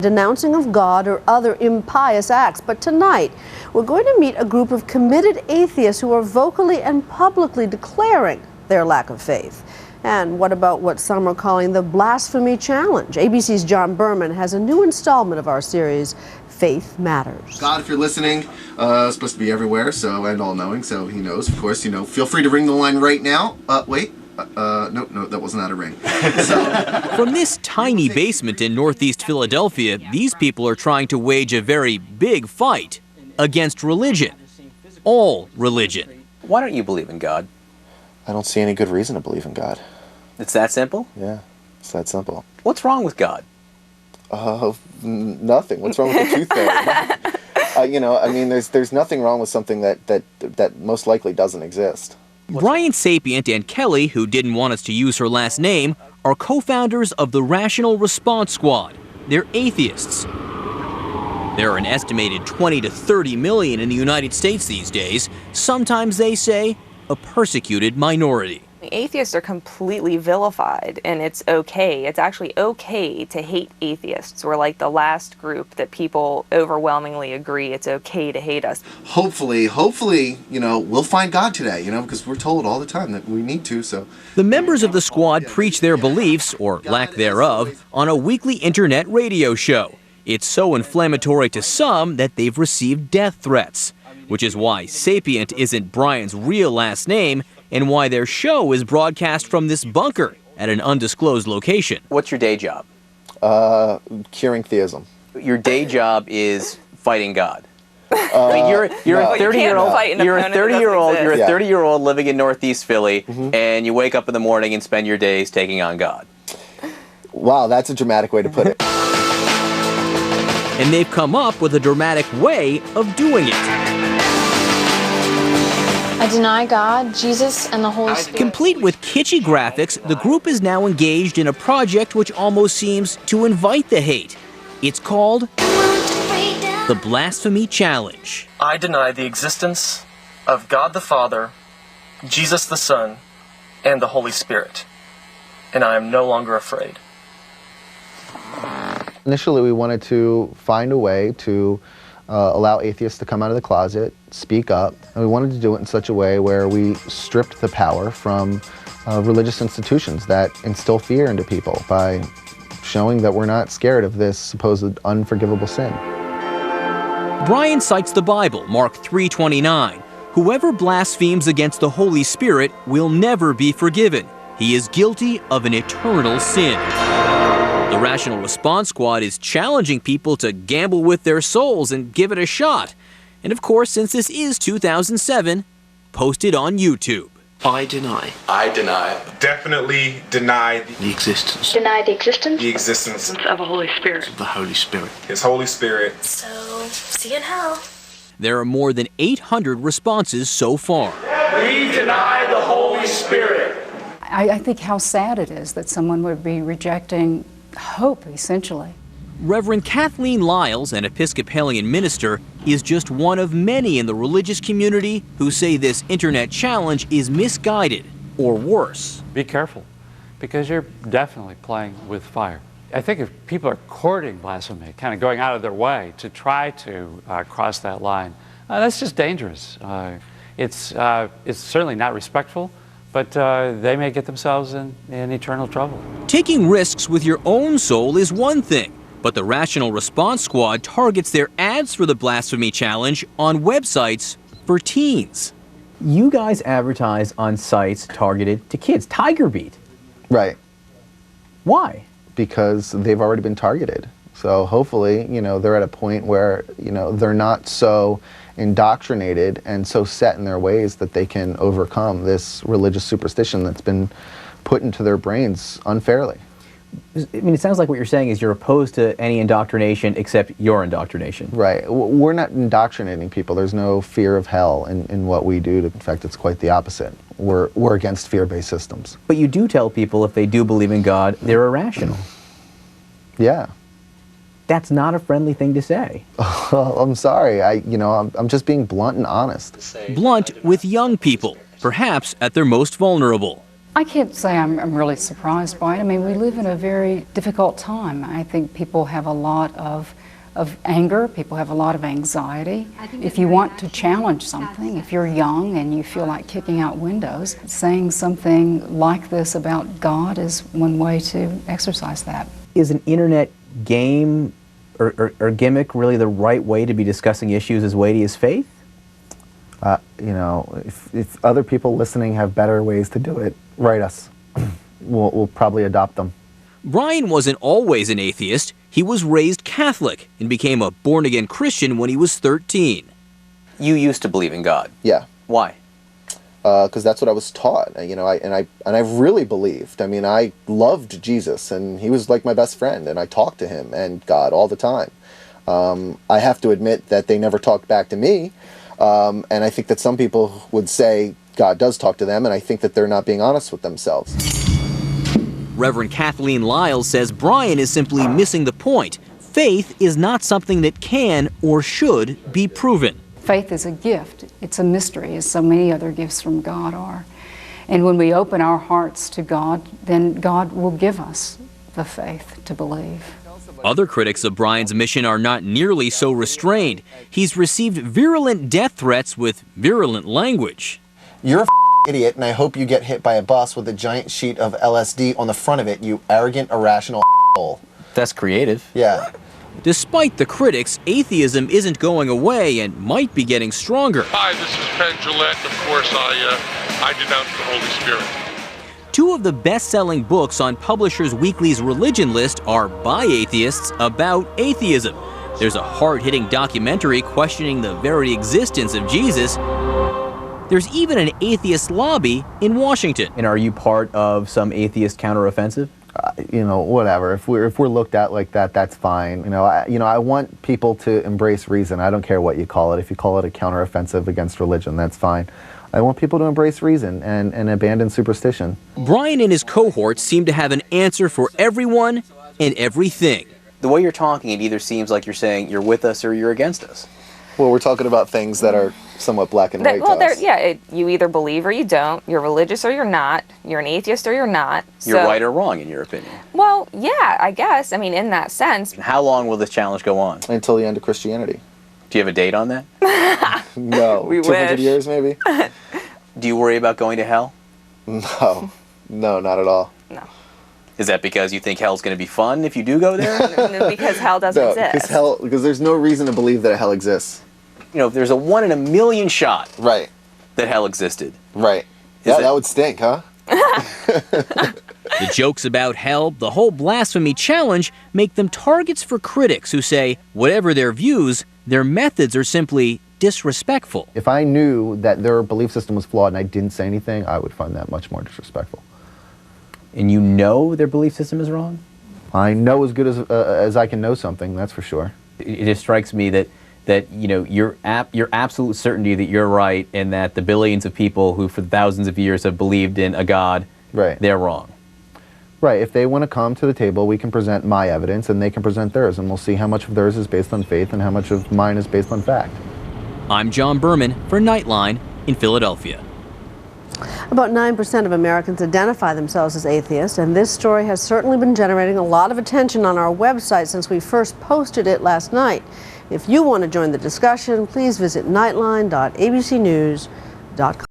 denouncing of God or other impious acts. But tonight, we're going to meet a group of committed atheists who are vocally and publicly declaring their lack of faith. And what about what some are calling the Blasphemy Challenge? ABC's John Berman has a new installment of our series, Faith Matters. God, if you're listening, supposed to be everywhere, so, and all-knowing, so he knows, of course, feel free to ring the line right now. Wait. No, that was not a ring. From this tiny basement in northeast Philadelphia, these people are trying to wage a very big fight against religion. All religion. Why don't you believe in God? I don't see any good reason to believe in God. It's that simple? Yeah, it's that simple. What's wrong with God? Nothing. What's wrong with the tooth fairy? There's nothing wrong with something that most likely doesn't exist. Brian Sapient and Kelly, who didn't want us to use her last name, are co-founders of the Rational Response Squad. They're atheists. There are an estimated 20 to 30 million in the United States these days. Sometimes they say a persecuted minority. Atheists are completely vilified, and it's okay. It's actually okay to hate atheists. We're like the last group that people overwhelmingly agree it's okay to hate us. Hopefully, we'll find God today, because we're told all the time that we need to, so. The members of the squad preach their beliefs, or lack thereof, on a weekly internet radio show. It's so inflammatory to some that they've received death threats, which is why Sapient isn't Brian's real last name, and why their show is broadcast from this bunker at an undisclosed location. What's your day job? Curing theism. Your day job is fighting God. You're a 30-year-old living in Northeast Philly, and you wake up in the morning and spend your days taking on God. Wow, that's a dramatic way to put it. And they've come up with a dramatic way of doing it. I deny God, Jesus, and the Holy Spirit. Complete with kitschy graphics, the group is now engaged in a project which almost seems to invite the hate. It's called the Blasphemy Challenge. I deny the existence of God the Father, Jesus the Son, and the Holy Spirit, and I am no longer afraid. Initially, we wanted to find a way to allow atheists to come out of the closet, speak up, and we wanted to do it in such a way where we stripped the power from religious institutions that instill fear into people by showing that we're not scared of this supposed unforgivable sin. Brian cites the Bible, Mark 3:29. Whoever blasphemes against the Holy Spirit will never be forgiven. He is guilty of an eternal sin. The Rational Response Squad is challenging people to gamble with their souls and give it a shot. And of course, since this is 2007, posted on YouTube. I deny. I deny. Definitely deny the existence. Deny the existence. The existence of the Holy Spirit. Of the Holy Spirit. His Holy Spirit. So, see you in hell. There are more than 800 responses so far. We deny the Holy Spirit. I think how sad it is that someone would be rejecting hope, essentially. Reverend Kathleen Lyles, an Episcopalian minister, is just one of many in the religious community who say this internet challenge is misguided, or worse. Be careful, because you're definitely playing with fire. I think if people are courting blasphemy, kind of going out of their way to try to cross that line, that's just dangerous. It's certainly not respectful, but they may get themselves in eternal trouble. Taking risks with your own soul is one thing, but the Rational Response Squad targets their ads for the Blasphemy Challenge on websites for teens. You guys advertise on sites targeted to kids. Tiger Beat. Right. Why? Because they've already been targeted. So hopefully, they're at a point where, they're not so indoctrinated and so set in their ways that they can overcome this religious superstition that's been put into their brains unfairly. It sounds like what you're saying is you're opposed to any indoctrination except your indoctrination. Right. We're not indoctrinating people. There's no fear of hell in what we do. In fact, it's quite the opposite. We're against fear-based systems. But you do tell people if they do believe in God, they're irrational. Yeah. That's not a friendly thing to say. I'm sorry. I'm just being blunt and honest. Blunt with young people, perhaps at their most vulnerable. I can't say I'm really surprised by it. I mean, we live in a very difficult time. I think people have a lot of anger, people have a lot of anxiety. If you want to challenge something, if you're young and you feel like kicking out windows, saying something like this about God is one way to exercise that. Is an internet game or gimmick really the right way to be discussing issues as weighty as faith? You know, if other people listening have better ways to do it, write us. We'll probably adopt them. Brian wasn't always an atheist. He was raised Catholic and became a born-again Christian when he was 13. You used to believe in God. Yeah. Why? Because that's what I was taught. You know, I really believed. I mean, I loved Jesus, and he was like my best friend, and I talked to him and God all the time. I have to admit that they never talked back to me, and I think that some people would say God does talk to them, and I think that they're not being honest with themselves. Reverend Kathleen Lyles says Brian is simply missing the point. Faith is not something that can or should be proven. Faith is a gift. It's a mystery, as so many other gifts from God are. And when we open our hearts to God, then God will give us the faith to believe. Other critics of Brian's mission are not nearly so restrained. He's received virulent death threats with virulent language. You're a idiot, and I hope you get hit by a bus with a giant sheet of LSD on the front of it, you arrogant, irrational hole. That's creative. Yeah. Despite the critics, atheism isn't going away and might be getting stronger. Hi, this is Penn Jillette. Of course, I denounce the Holy Spirit. Two of the best-selling books on Publishers Weekly's religion list are by atheists about atheism. There's a hard-hitting documentary questioning the very existence of Jesus. There's even an atheist lobby in Washington. And are you part of some atheist counteroffensive? You know, whatever. If we're looked at like that, that's fine. You know, I want people to embrace reason. I don't care what you call it. If you call it a counteroffensive against religion, that's fine. I want people to embrace reason and abandon superstition. Brian and his cohorts seem to have an answer for everyone and everything. The way you're talking, it either seems like you're saying you're with us or you're against us. Well, we're talking about things that are somewhat black and white to us. Yeah, you either believe or you don't. You're religious or you're not. You're an atheist or you're not. You're right or wrong, in your opinion. Well, yeah, I guess. I mean, in that sense. How long will this challenge go on? Until the end of Christianity. Do you have a date on that? No. We 200 wish. years, maybe? Do you worry about going to hell? No. No, not at all. No. Is that because you think hell's going to be fun if you do go there? Because hell doesn't exist. Because there's no reason to believe that hell exists. You know, if there's a 1 in a million shot right. that hell existed. Right. Yeah, that would stink, huh? The jokes about hell, the whole blasphemy challenge, make them targets for critics who say, whatever their views, their methods are simply disrespectful. If I knew that their belief system was flawed and I didn't say anything, I would find that much more disrespectful. And you know their belief system is wrong? I know as good as I can know something, that's for sure. It just strikes me that you know, your absolute certainty that you're right and that the billions of people who for thousands of years have believed in a God, right, they're wrong. Right. If they want to come to the table, we can present my evidence and they can present theirs, and we'll see how much of theirs is based on faith and how much of mine is based on fact. I'm John Berman for Nightline in Philadelphia. About 9% of Americans identify themselves as atheists, and this story has certainly been generating a lot of attention on our website since we first posted it last night. If you want to join the discussion, please visit nightline.abcnews.com.